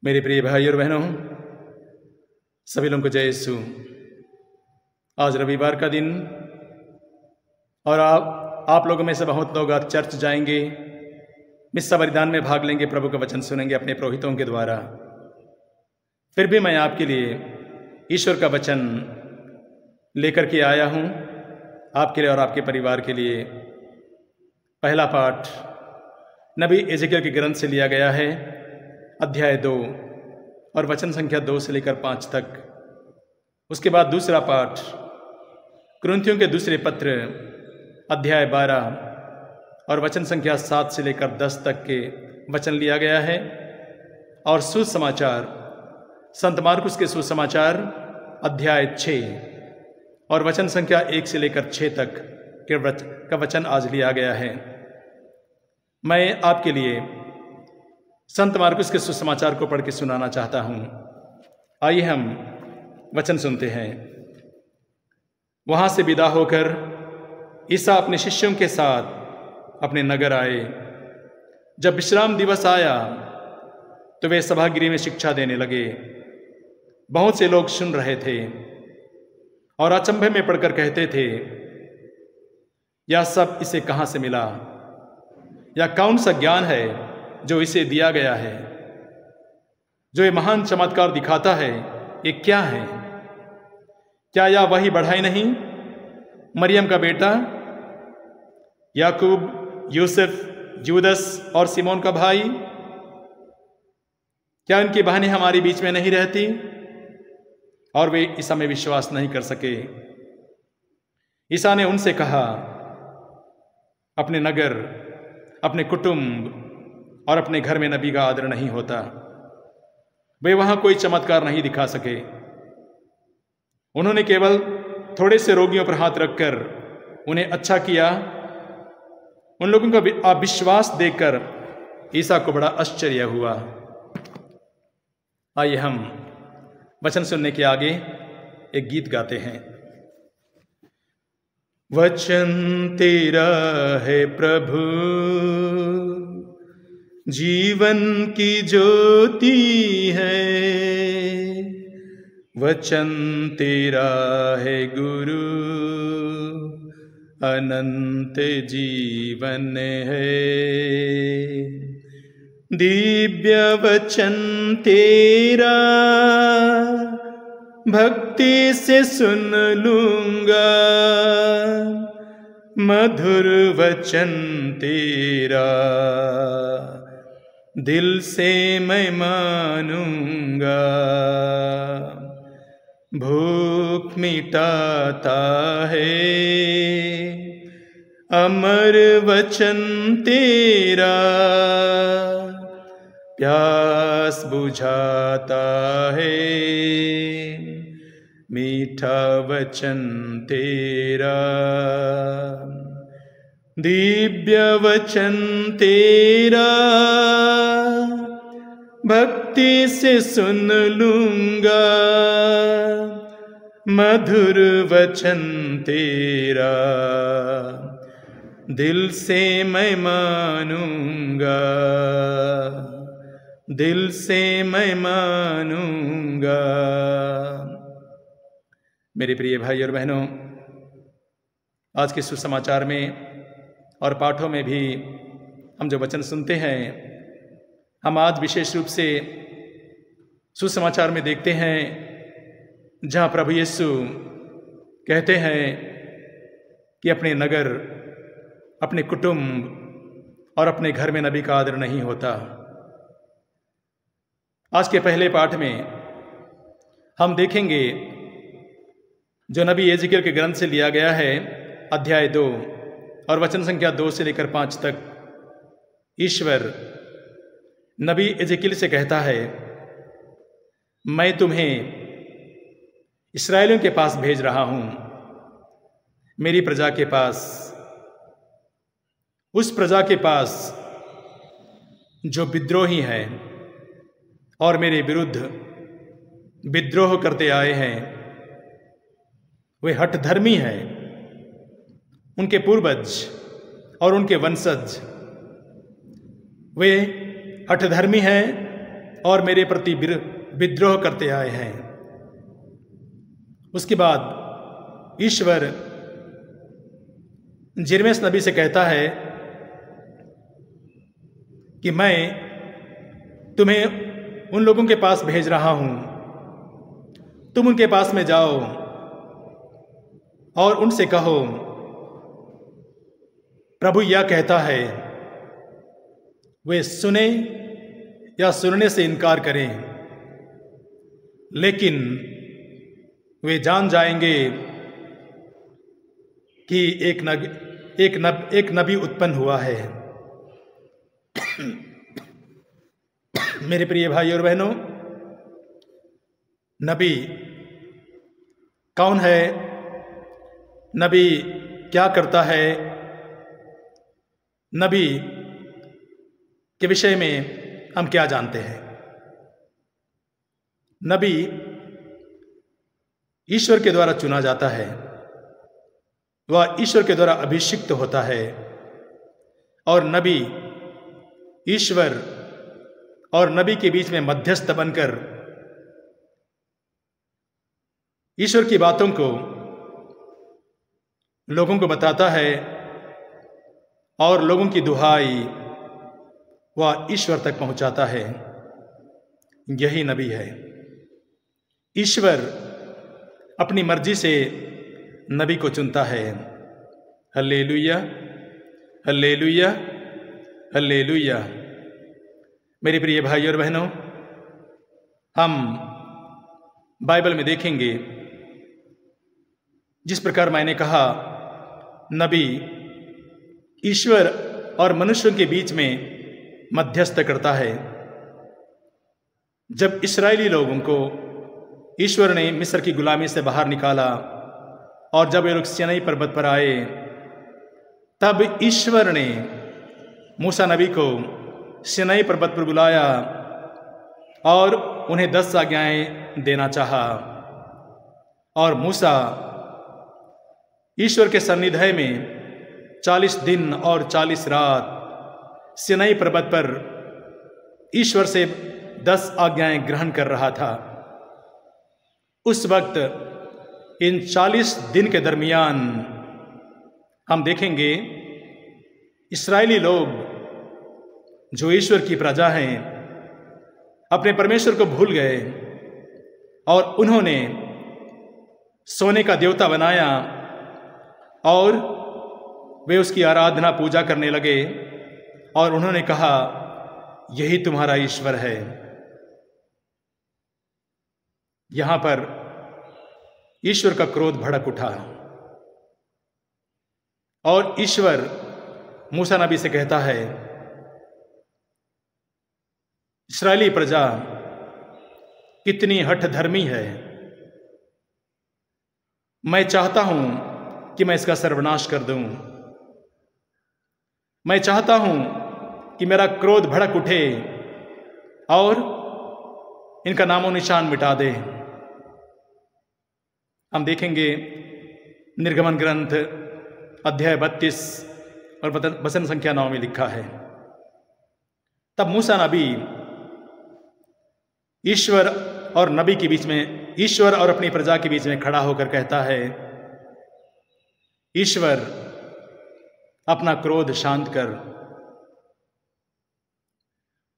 मेरे प्रिय भाई और बहनों, सभी लोगों को जय यीशु। आज रविवार का दिन और आप लोगों में से बहुत लोग आज चर्च जाएंगे, मिस्सा बलिदान में भाग लेंगे, प्रभु का वचन सुनेंगे अपने पुरोहितों के द्वारा। फिर भी मैं आपके लिए ईश्वर का वचन लेकर के आया हूँ, आपके लिए और आपके परिवार के लिए। पहला पाठ नबी एजेकियल के ग्रंथ से लिया गया है, अध्याय 2 और वचन संख्या 2 से लेकर 5 तक। उसके बाद दूसरा पाठ कुरिन्थियों के दूसरे पत्र अध्याय 12 और वचन संख्या 7 से लेकर 10 तक के वचन लिया गया है। और सुसमाचार संत मार्कुस के सुसमाचार अध्याय 6 और वचन संख्या 1 से लेकर 6 तक का वचन आज लिया गया है। मैं आपके लिए संत मार्कुस के सुसमाचार को पढ़ के सुनाना चाहता हूँ। आइए हम वचन सुनते हैं। वहाँ से विदा होकर ईसा अपने शिष्यों के साथ अपने नगर आए। जब विश्राम दिवस आया तो वे सभागृह में शिक्षा देने लगे। बहुत से लोग सुन रहे थे और अचंभे में पड़कर कहते थे, यह सब इसे कहाँ से मिला? या कौन सा ज्ञान है जो इसे दिया गया है? जो ये महान चमत्कार दिखाता है, ये क्या है? क्या यह वही बढ़ाई नहीं, मरियम का बेटा, याकूब, यूसुफ, जूदस और सिमोन का भाई? क्या उनकी बहनें हमारे बीच में नहीं रहती? और वे ईसा में विश्वास नहीं कर सके। ईसा ने उनसे कहा, अपने नगर, अपने कुटुंब और अपने घर में नबी का आदर नहीं होता। वे वहां कोई चमत्कार नहीं दिखा सके। उन्होंने केवल थोड़े से रोगियों पर हाथ रखकर उन्हें अच्छा किया। उन लोगों का अविश्वास देखकर ईसा को बड़ा आश्चर्य हुआ। आइए हम वचन सुनने के आगे एक गीत गाते हैं। वचन तेरा है प्रभु, जीवन की ज्योति है। वचन तेरा है गुरु, अनंत जीवन है। दिव्य वचन तेरा भक्ति से सुन लूंगा। मधुर वचन तेरा दिल से मैं मानूंगा। भूख मिटाता है अमर वचन तेरा, प्यास बुझाता है मीठा वचन तेरा। दिव्य वचन तेरा भक्ति से सुन लूंगा। मधुर वचन तेरा दिल से मैं मानूंगा। दिल से मैं मानूंगा। मेरे प्रिय भाई और बहनों, आज के सुसमाचार में और पाठों में भी हम जो वचन सुनते हैं, हम आज विशेष रूप से सुसमाचार में देखते हैं जहाँ प्रभु यीशु कहते हैं कि अपने नगर, अपने कुटुंब और अपने घर में नबी का आदर नहीं होता। आज के पहले पाठ में हम देखेंगे जो नबी एजेकियल के ग्रंथ से लिया गया है, अध्याय 2 और वचन संख्या 2 से लेकर 5 तक। ईश्वर नबी एजेकियल से कहता है, मैं तुम्हें इस्राएलियों के पास भेज रहा हूं, मेरी प्रजा के पास, उस प्रजा के पास जो विद्रोही है और मेरे विरुद्ध विद्रोह करते आए हैं। वे हठधर्मी हैं। उनके पूर्वज और उनके वंशज वे हठधर्मी हैं और मेरे प्रति विद्रोह करते आए हैं। उसके बाद ईश्वर यिर्मयाह नबी से कहता है कि मैं तुम्हें उन लोगों के पास भेज रहा हूं, तुम उनके पास में जाओ और उनसे कहो, प्रभु यह कहता है। वे सुने या सुनने से इनकार करें, लेकिन वे जान जाएंगे कि एक नबी उत्पन्न हुआ है। मेरे प्रिय भाई और बहनों, नबी कौन है? नबी क्या करता है? नबी के विषय में हम क्या जानते हैं? नबी ईश्वर के द्वारा चुना जाता है, वह ईश्वर के द्वारा अभिषिक्त होता है, और नबी ईश्वर और नबी के बीच में मध्यस्थ बनकर ईश्वर की बातों को लोगों को बताता है, और लोगों की दुहाई वह ईश्वर तक पहुंचाता है। यही नबी है। ईश्वर अपनी मर्जी से नबी को चुनता है। Hallelujah, hallelujah, hallelujah. मेरे प्रिय भाई और बहनों, हम बाइबल में देखेंगे जिस प्रकार मैंने कहा, नबी ईश्वर और मनुष्यों के बीच में मध्यस्थ करता है। जब इस्राएली लोगों को ईश्वर ने मिस्र की गुलामी से बाहर निकाला और जब वे लोग सीनाई पर्वत पर आए, तब ईश्वर ने मूसा नबी को सीनाई पर्वत पर बुलाया और उन्हें 10 आज्ञाएं देना चाहा। और मूसा ईश्वर के सान्निध्य में 40 दिन और 40 रात सीनाई पर्वत पर ईश्वर से 10 आज्ञाएं ग्रहण कर रहा था। उस वक्त इन 40 दिन के दरमियान हम देखेंगे इस्राएली लोग जो ईश्वर की प्रजा हैं, अपने परमेश्वर को भूल गए और उन्होंने सोने का देवता बनाया और वे उसकी आराधना पूजा करने लगे, और उन्होंने कहा, यही तुम्हारा ईश्वर है। यहां पर ईश्वर का क्रोध भड़क उठा और ईश्वर मूसा नबी से कहता है, इस्राएली प्रजा कितनी हठधर्मी है। मैं चाहता हूं कि मैं इसका सर्वनाश कर दूं। मैं चाहता हूं कि मेरा क्रोध भड़क उठे और इनका नामो निशान मिटा दे। हम देखेंगे निर्गमन ग्रंथ अध्याय 32 और वचन संख्या 9 में लिखा है, तब मूसा नबी ईश्वर और नबी के बीच में, ईश्वर और अपनी प्रजा के बीच में खड़ा होकर कहता है, ईश्वर अपना क्रोध शांत कर।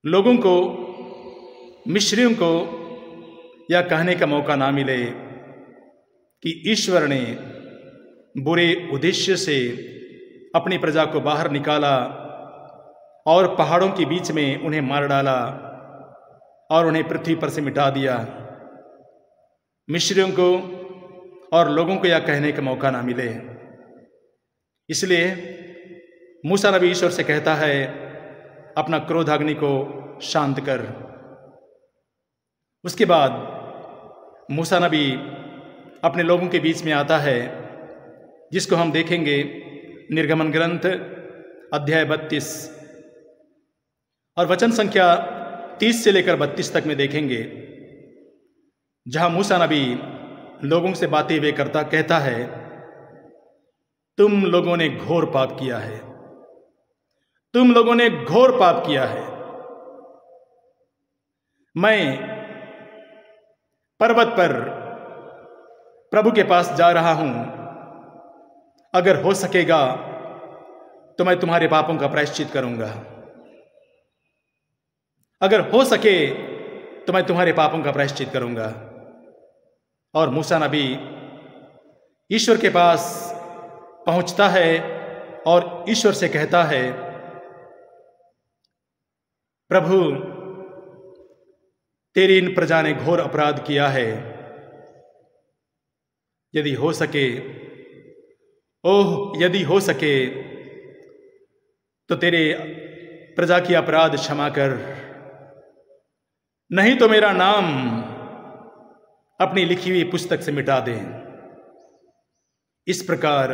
लोगों को, मिस्रियों को यह कहने का मौका ना मिले कि ईश्वर ने बुरे उद्देश्य से अपनी प्रजा को बाहर निकाला और पहाड़ों के बीच में उन्हें मार डाला और उन्हें पृथ्वी पर से मिटा दिया। मिस्रियों को और लोगों को यह कहने का मौका ना मिले। इसलिए मूसा नबी ईश्वर से कहता है, अपना क्रोधाग्नि को शांत कर। उसके बाद मूसा नबी अपने लोगों के बीच में आता है, जिसको हम देखेंगे निर्गमन ग्रंथ अध्याय 32 और वचन संख्या 30 से लेकर 32 तक में देखेंगे, जहां मूसा नबी लोगों से बातें हुए कहता है, तुम लोगों ने घोर पाप किया है, तुम लोगों ने घोर पाप किया है। मैं पर्वत पर प्रभु के पास जा रहा हूं, अगर हो सकेगा तो मैं तुम्हारे पापों का प्रायश्चित करूंगा। अगर हो सके तो मैं तुम्हारे पापों का प्रायश्चित करूंगा। और मूसा नबी ईश्वर के पास पहुंचता है और ईश्वर से कहता है, प्रभु, तेरी इन प्रजा ने घोर अपराध किया है। यदि हो सके, ओह यदि हो सके तो तेरे प्रजा की अपराध क्षमा कर, नहीं तो मेरा नाम अपनी लिखी हुई पुस्तक से मिटा दे। इस प्रकार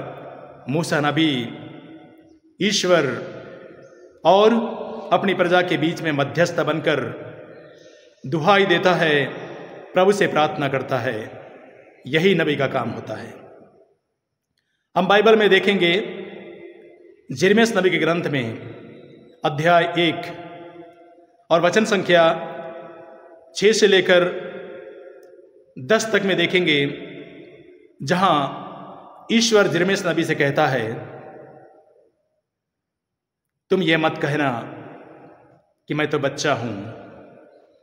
मूसा नबी ईश्वर और अपनी प्रजा के बीच में मध्यस्थ बनकर दुहाई देता है, प्रभु से प्रार्थना करता है। यही नबी का काम होता है। हम बाइबल में देखेंगे यिर्मयाह नबी के ग्रंथ में अध्याय 1 और वचन संख्या 6 से लेकर 10 तक में देखेंगे, जहां ईश्वर यिर्मयाह नबी से कहता है, तुम ये मत कहना कि मैं तो बच्चा हूं,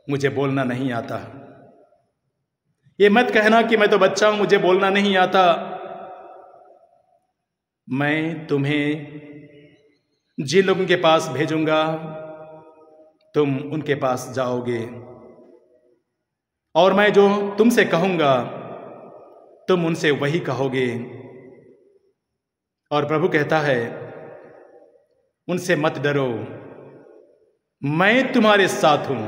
मुझे बोलना नहीं आता। ये मत कहना कि मैं तो बच्चा हूं, मुझे बोलना नहीं आता। मैं तुम्हें जिन लोगों के पास भेजूंगा, तुम उनके पास जाओगे, और मैं जो तुमसे कहूंगा तुम उनसे वही कहोगे। और प्रभु कहता है, उनसे मत डरो, मैं तुम्हारे साथ हूं,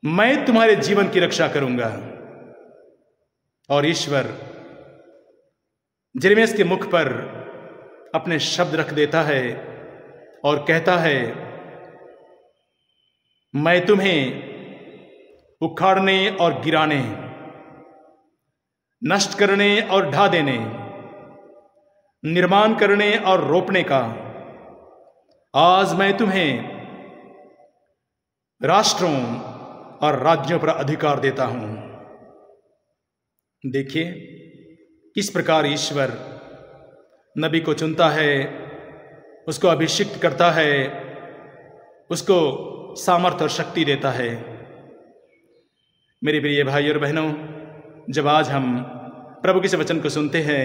मैं तुम्हारे जीवन की रक्षा करूंगा। और ईश्वर यिर्मयाह के मुख पर अपने शब्द रख देता है और कहता है, मैं तुम्हें उखाड़ने और गिराने, नष्ट करने और ढा देने, निर्माण करने और रोपने का, आज मैं तुम्हें राष्ट्रों और राज्यों पर अधिकार देता हूं। देखिए किस प्रकार ईश्वर नबी को चुनता है, उसको अभिषिक्त करता है, उसको सामर्थ्य और शक्ति देता है। मेरे प्रिय भाई और बहनों, जब आज हम प्रभु के वचन को सुनते हैं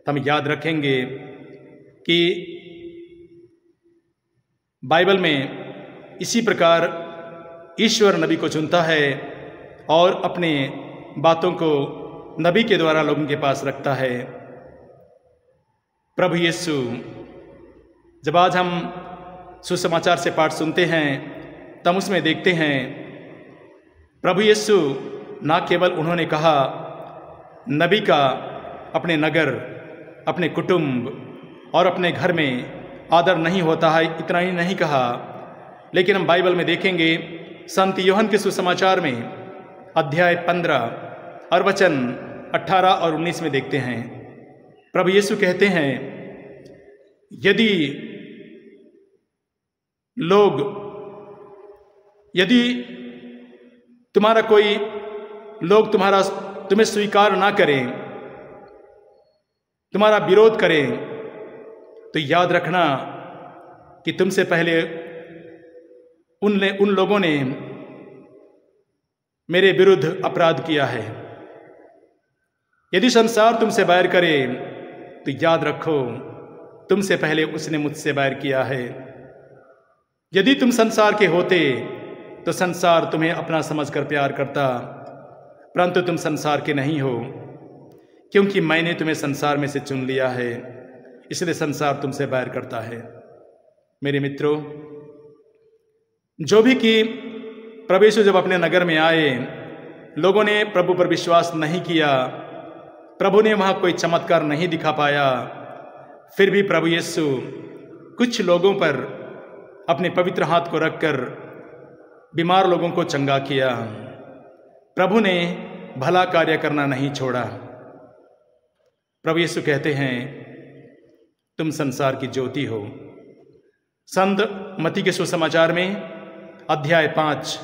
तो हम याद रखेंगे कि बाइबल में इसी प्रकार ईश्वर नबी को चुनता है और अपने बातों को नबी के द्वारा लोगों के पास रखता है। प्रभु यीशु, जब आज हम सुसमाचार से पाठ सुनते हैं तब उसमें देखते हैं प्रभु यीशु ना केवल उन्होंने कहा नबी का अपने नगर, अपने कुटुंब और अपने घर में आदर नहीं होता है, इतना ही नहीं कहा, लेकिन हम बाइबल में देखेंगे संत यूहन्ना के सुसमाचार में अध्याय 15 और वचन 18 और 19 में देखते हैं, प्रभु यीशु कहते हैं, यदि तुम्हारा कोई लोग तुम्हें स्वीकार ना करें, तुम्हारा विरोध करें, तो याद रखना कि तुमसे पहले उन लोगों ने मेरे विरुद्ध अपराध किया है। यदि संसार तुमसे बैर करे तो याद रखो तुमसे पहले उसने मुझसे बैर किया है। यदि तुम संसार के होते तो संसार तुम्हें अपना समझकर प्यार करता, परंतु तुम संसार के नहीं हो, क्योंकि मैंने तुम्हें संसार में से चुन लिया है, इसलिए संसार तुमसे बैर करता है। मेरे मित्रों, जो भी कि प्रभु यीशु जब अपने नगर में आए, लोगों ने प्रभु पर विश्वास नहीं किया, प्रभु ने वहाँ कोई चमत्कार नहीं दिखा पाया, फिर भी प्रभु यीशु कुछ लोगों पर अपने पवित्र हाथ को रखकर बीमार लोगों को चंगा किया। प्रभु ने भला कार्य करना नहीं छोड़ा। प्रभु यीशु कहते हैं, तुम संसार की ज्योति हो। संत मत्ती के सुसमाचार में अध्याय 5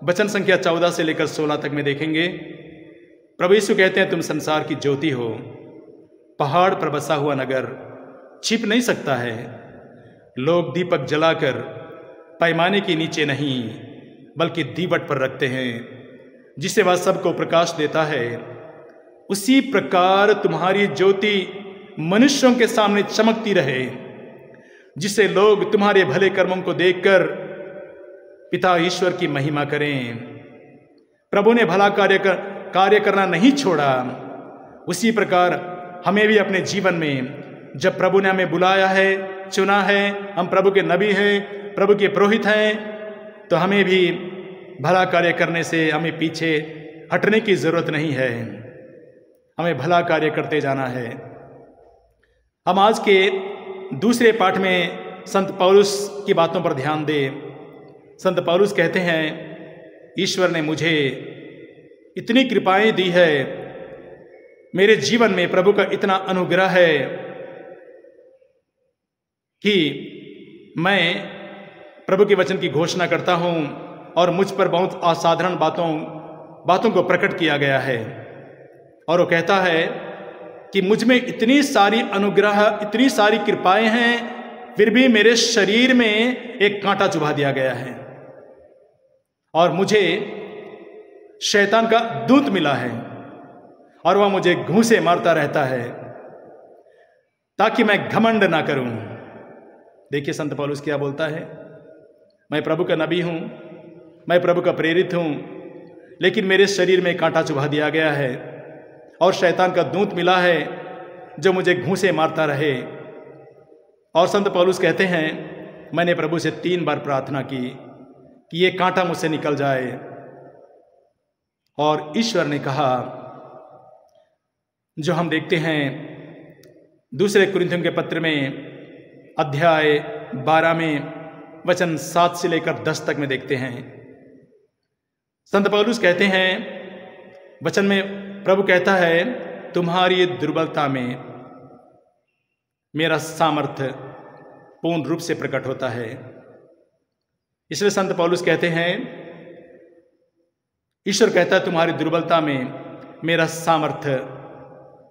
वचन संख्या 14 से लेकर 16 तक में देखेंगे। प्रभु यीशु कहते हैं, तुम संसार की ज्योति हो। पहाड़ पर बसा हुआ नगर छिप नहीं सकता है। लोग दीपक जलाकर पैमाने के नीचे नहीं बल्कि दीवट पर रखते हैं, जिससे वह सबको प्रकाश देता है। उसी प्रकार तुम्हारी ज्योति मनुष्यों के सामने चमकती रहे, जिससे लोग तुम्हारे भले कर्मों को देखकर पिता ईश्वर की महिमा करें। प्रभु ने भला कार्य करना नहीं छोड़ा। उसी प्रकार हमें भी अपने जीवन में, जब प्रभु ने हमें बुलाया है, चुना है, हम प्रभु के नबी हैं, प्रभु के पुरोहित हैं, तो हमें भी भला कार्य करने से हमें पीछे हटने की जरूरत नहीं है। हमें भला कार्य करते जाना है। हम आज के दूसरे पाठ में संत पौलुस की बातों पर ध्यान दें। संत पौलुस कहते हैं, ईश्वर ने मुझे इतनी कृपाएं दी है, मेरे जीवन में प्रभु का इतना अनुग्रह है कि मैं प्रभु के वचन की घोषणा करता हूं और मुझ पर बहुत असाधारण बातों को प्रकट किया गया है। और वो कहता है कि मुझ में इतनी सारी अनुग्रह, इतनी सारी कृपाएं हैं, फिर भी मेरे शरीर में एक कांटा चुभा दिया गया है और मुझे शैतान का दूत मिला है और वह मुझे घूंसे मारता रहता है ताकि मैं घमंड ना करूं। देखिए संत पौलुस क्या बोलता है, मैं प्रभु का नबी हूं, मैं प्रभु का प्रेरित हूं, लेकिन मेरे शरीर में कांटा चुभा दिया गया है और शैतान का दूत मिला है जो मुझे घूंसे मारता रहे। और संत पौलुस कहते हैं, मैंने प्रभु से 3 बार प्रार्थना की कि ये कांटा मुझसे निकल जाए, और ईश्वर ने कहा, जो हम देखते हैं दूसरे कुरिन्थियों के पत्र में अध्याय 12 में वचन 7 से लेकर 10 तक में देखते हैं। संत पौलुस कहते हैं, वचन में प्रभु कहता है, तुम्हारी दुर्बलता में मेरा सामर्थ्य पूर्ण रूप से प्रकट होता है। इसलिए संत पौलुस कहते हैं, ईश्वर कहता है तुम्हारी दुर्बलता में मेरा सामर्थ्य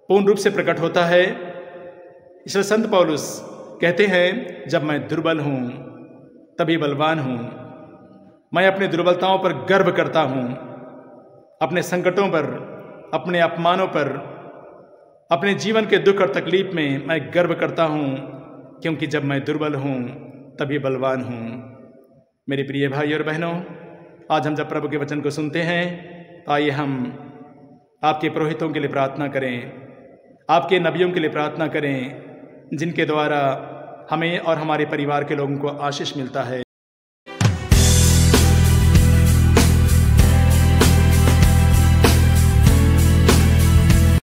पूर्ण रूप से प्रकट होता है। इसलिए संत पौलुस कहते हैं, जब मैं दुर्बल हूं तभी बलवान हूं। मैं अपनी दुर्बलताओं पर गर्व करता हूं, अपने संकटों पर, अपने अपमानों पर, अपने जीवन के दुख और तकलीफ में मैं गर्व करता हूं, क्योंकि जब मैं दुर्बल हूं तभी बलवान हूं। मेरे प्रिय भाई और बहनों, आज हम जब प्रभु के वचन को सुनते हैं, आइए हम आपके पुरोहितों के लिए प्रार्थना करें, आपके नबियों के लिए प्रार्थना करें, जिनके द्वारा हमें और हमारे परिवार के लोगों को आशीष मिलता है।